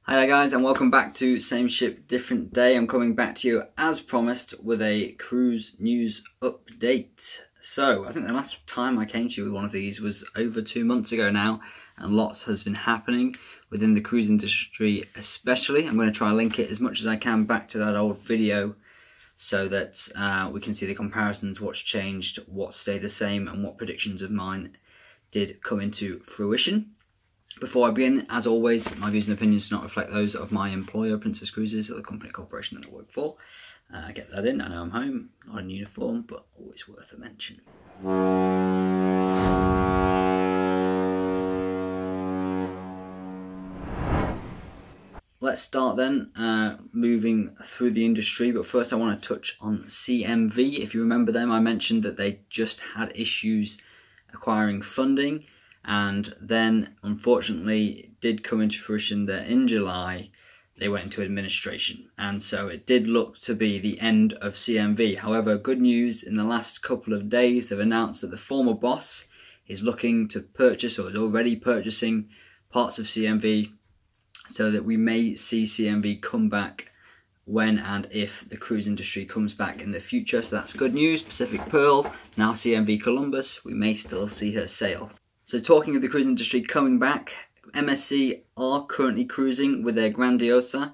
Hi there guys, and welcome back to Same Ship Different Day. I'm coming back to you as promised with a cruise news update. So I think the last time I came to you with one of these was over 2 months ago now, and lots has been happening within the cruise industry especially. I'm going to try and link it as much as I can back to that old video so that we can see the comparisons, what's changed, what stayed the same, and what predictions of mine did come into fruition. Before I begin, as always, my views and opinions do not reflect those of my employer, Princess Cruises, or the company corporation that I work for. Get that in, I know I'm home, not in uniform, but always worth a mention. Let's start then, moving through the industry, but first I want to touch on CMV. If you remember them, I mentioned that they just had issues acquiring funding, and then unfortunately it did come into fruition that in July they went into administration, and so it did look to be the end of CMV. However, good news, in the last couple of days they've announced that the former boss is looking to purchase, or is already purchasing, parts of CMV, so that we may see CMV come back when and if the cruise industry comes back in the future. So that's good news. Pacific Pearl, now CMV Columbus, we may still see her sail. So talking of the cruise industry coming back, MSC are currently cruising with their Grandiosa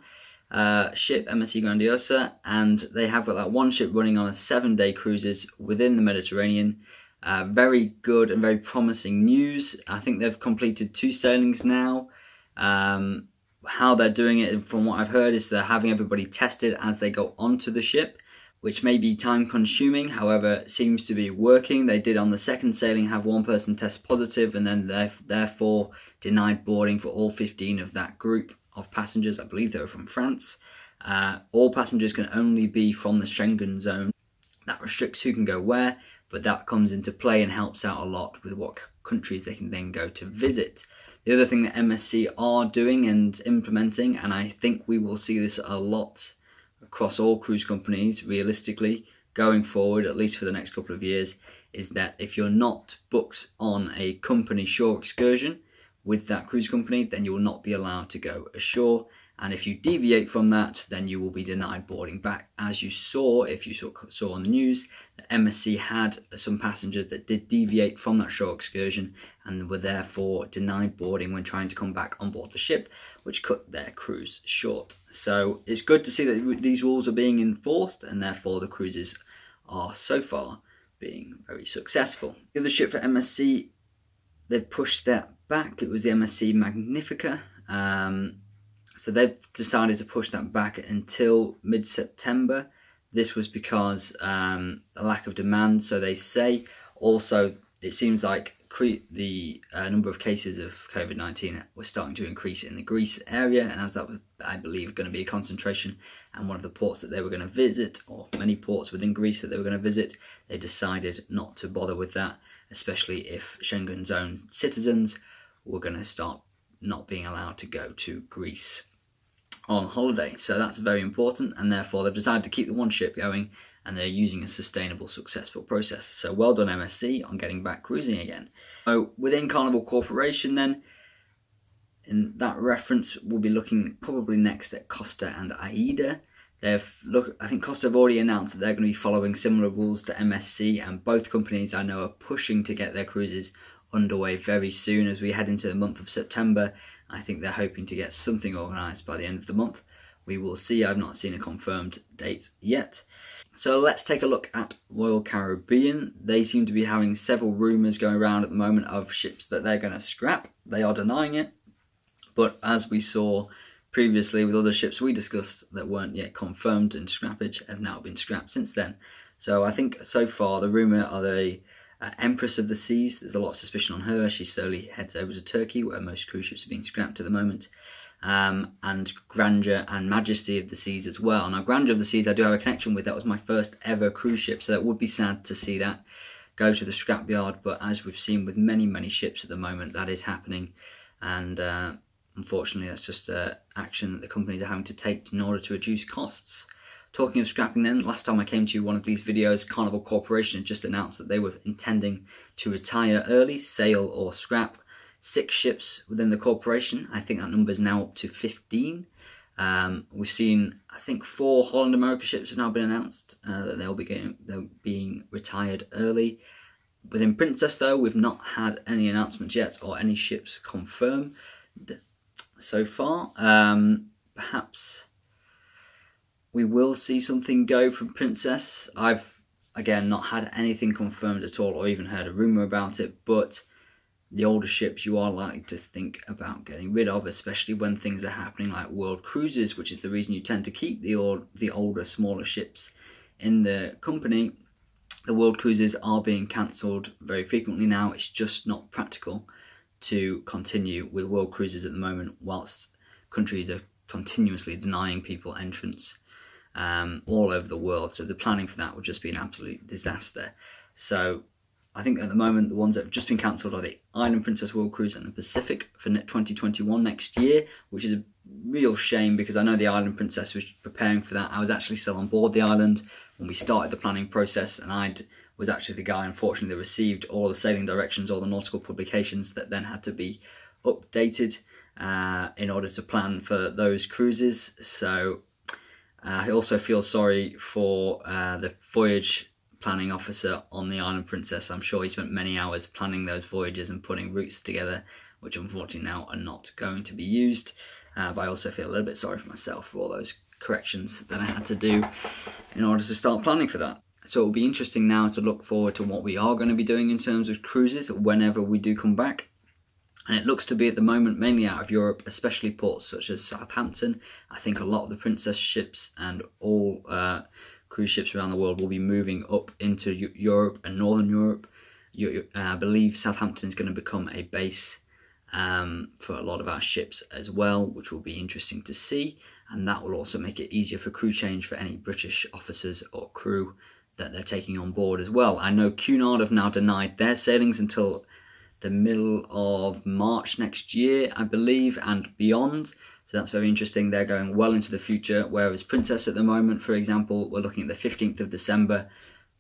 ship, MSC Grandiosa, and they have got that one ship running on a 7-day cruises within the Mediterranean. Very good and very promising news. I think they've completed 2 sailings now. How they're doing it, from what I've heard, is they're having everybody tested as they go onto the ship, which may be time consuming, however it seems to be working. They did on the 2nd sailing have one person test positive, and then therefore denied boarding for all 15 of that group of passengers. I believe they were from France. All passengers can only be from the Schengen zone. That restricts who can go where, but that comes into play and helps out a lot with what countries they can then go to visit. The other thing that MSC are doing and implementing, and I think we will see this a lot across all cruise companies realistically going forward, at least for the next couple of years, is that if you're not booked on a company shore excursion with that cruise company, then you will not be allowed to go ashore, and if you deviate from that, then you will be denied boarding back. As you saw, if you saw on the news, that MSC had some passengers that did deviate from that shore excursion and were therefore denied boarding when trying to come back on board the ship, which cut their cruise short. So it's good to see that these rules are being enforced, and therefore the cruises are so far being very successful. The other ship for MSC, they've pushed that back. It was the MSC Magnifica. So they've decided to push that back until mid-September. This was because a lack of demand, so they say. Also, it seems like the number of cases of COVID-19 was starting to increase in the Greece area, and as that was, I believe, going to be a concentration and one of the ports that they were going to visit, or many ports within Greece that they were going to visit, they decided not to bother with that, especially if Schengen zone citizens were going to start not being allowed to go to Greece on holiday. So that's very important, and therefore they've decided to keep the one ship going, and they're using a sustainable, successful process. So well done MSC on getting back cruising again. So within Carnival Corporation then, in that reference, we'll be looking probably next at Costa and AIDA. I think Costa have already announced that they're going to be following similar rules to MSC, and both companies I know are pushing to get their cruises underway very soon as we head into the month of September. I think they're hoping to get something organised by the end of the month. We will see. I've not seen a confirmed date yet. So let's take a look at Royal Caribbean. They seem to be having several rumours going around at the moment of ships that they're going to scrap. They are denying it, but as we saw previously with other ships we discussed that weren't yet confirmed in scrappage, have now been scrapped since then. So I think so far the rumour are the Empress of the Seas. There's a lot of suspicion on her. She slowly heads over to Turkey, where most cruise ships are being scrapped at the moment. And Grandeur and Majesty of the Seas as well. Now Grandeur of the Seas I do have a connection with. That was my first ever cruise ship, so it would be sad to see that go to the scrapyard, but as we've seen with many ships at the moment, that is happening, and unfortunately that's just action that the companies are having to take in order to reduce costs. Talking of scrapping then, last time I came to one of these videos, Carnival Corporation had just announced that they were intending to retire early, sail or scrap 6 ships within the corporation. I think that number is now up to 15. We've seen, I think, 4 Holland America ships have now been announced that they're being retired early. Within Princess, though, we've not had any announcements yet or any ships confirmed so far. Perhaps we will see something go from Princess. I've, again, not had anything confirmed at all or even heard a rumour about it, but the older ships you are likely to think about getting rid of, especially when things are happening like world cruises, which is the reason you tend to keep the older, smaller ships in the company. The world cruises are being cancelled very frequently now. It's just not practical to continue with world cruises at the moment, whilst countries are continuously denying people entrance all over the world. So the planning for that would just be an absolute disaster. So I think at the moment the ones that have just been cancelled are the Island Princess World Cruise and the Pacific for 2021 next year, which is a real shame because I know the Island Princess was preparing for that. I was actually still on board the island when we started the planning process, and I was actually the guy, unfortunately, that received all the sailing directions, all the nautical publications that then had to be updated in order to plan for those cruises. So I also feel sorry for the voyage planning officer on the Island Princess. I'm sure he spent many hours planning those voyages and putting routes together, which unfortunately now are not going to be used. But I also feel a little bit sorry for myself for all those corrections that I had to do in order to start planning for that. So it'll be interesting now to look forward to what we are going to be doing in terms of cruises whenever we do come back. And it looks to be at the moment mainly out of Europe, especially ports such as Southampton. I think a lot of the Princess ships and all cruise ships around the world will be moving up into Europe and Northern Europe. I believe Southampton is going to become a base for a lot of our ships as well, which will be interesting to see, and that will also make it easier for crew change for any British officers or crew that they're taking on board as well. I know Cunard have now denied their sailings until the middle of March next year, I believe, and beyond. So that's very interesting. They're going well into the future, whereas Princess at the moment, for example, we're looking at the 15th of December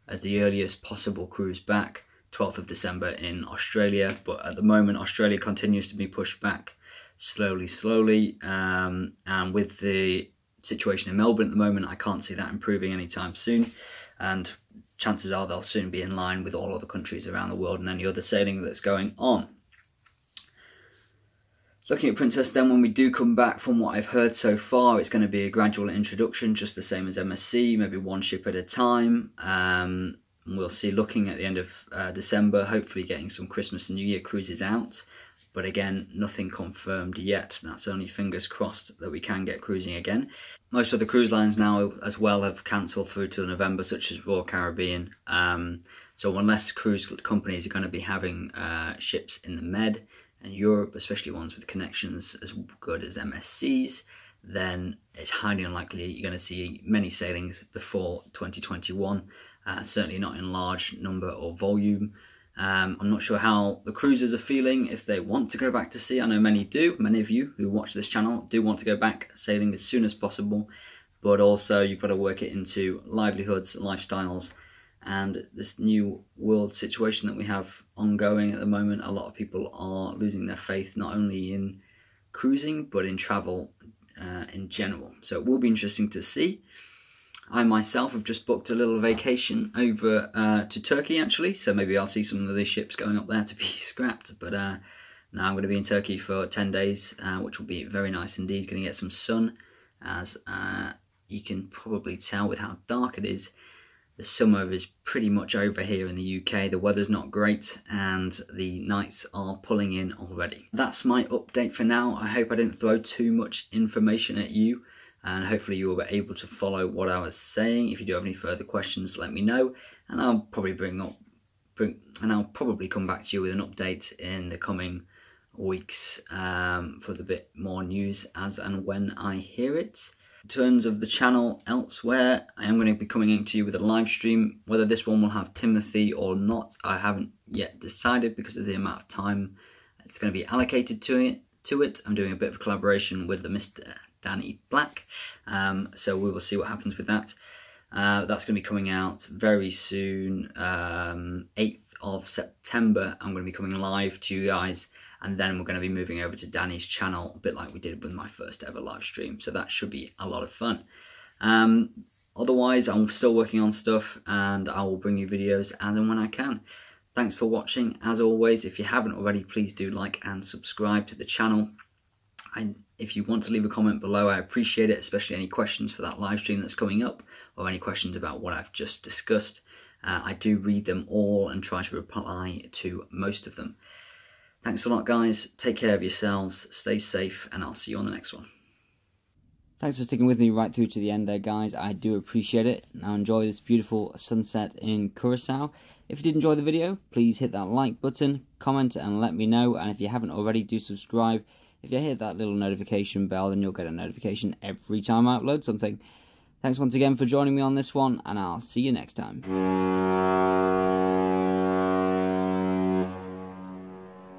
as the earliest possible cruise back, 12th of December in Australia, but at the moment Australia continues to be pushed back slowly, and with the situation in Melbourne at the moment, I can't see that improving anytime soon, and chances are they'll soon be in line with all other countries around the world and any other sailing that's going on. Looking at Princess then, when we do come back, from what I've heard so far, it's going to be a gradual introduction, just the same as MSC, maybe one ship at a time. We'll see, looking at the end of December, hopefully getting some Christmas and New Year cruises out. But again, nothing confirmed yet. That's only fingers crossed that we can get cruising again. Most of the cruise lines now as well have cancelled through to November, such as Royal Caribbean. So unless cruise companies are going to be having ships in the Med and Europe, especially ones with connections as good as MSC's, then it's highly unlikely you're going to see many sailings before 2021. Certainly not in large number or volume. I'm not sure how the cruisers are feeling, if they want to go back to sea. I know many do. Many of you who watch this channel do want to go back sailing as soon as possible, but also you've got to work it into livelihoods, lifestyles, and this new world situation that we have ongoing at the moment. A lot of people are losing their faith not only in cruising but in travel in general. So it will be interesting to see. I myself have just booked a little vacation over to Turkey actually, so maybe I'll see some of these ships going up there to be scrapped. But now I'm going to be in Turkey for 10 days, which will be very nice indeed. Going to get some sun, as you can probably tell with how dark it is. The summer is pretty much over here in the UK. The weather's not great and the nights are pulling in already. That's my update for now. I hope I didn't throw too much information at you, and hopefully you will be able to follow what I was saying. If you do have any further questions, let me know, and I'll probably I'll probably come back to you with an update in the coming weeks for the bit more news as and when I hear it. In terms of the channel elsewhere, I am going to be coming into you with a live stream. Whether this one will have Timothy or not, I haven't yet decided because of the amount of time it's going to be allocated to it. I'm doing a bit of a collaboration with the Mr. Danny Black, so we will see what happens with that. That's going to be coming out very soon. 8th of September I'm going to be coming live to you guys and then we're going to be moving over to Danny's channel, a bit like we did with my first ever live stream. So that should be a lot of fun. Otherwise, I'm still working on stuff, and I will bring you videos as and when I can. Thanks for watching. As always, if you haven't already, please do like and subscribe to the channel. If you want to leave a comment below, I appreciate it, especially any questions for that live stream that's coming up, or any questions about what I've just discussed. I do read them all and try to reply to most of them. Thanks a lot, guys. Take care of yourselves, stay safe, and I'll see you on the next one. Thanks for sticking with me right through to the end there, guys. I do appreciate it. Now enjoy this beautiful sunset in Curacao. If you did enjoy the video, please hit that like button, comment, and let me know. And if you haven't already, do subscribe. If you hit that little notification bell, then you'll get a notification every time I upload something. Thanks once again for joining me on this one, and I'll see you next time.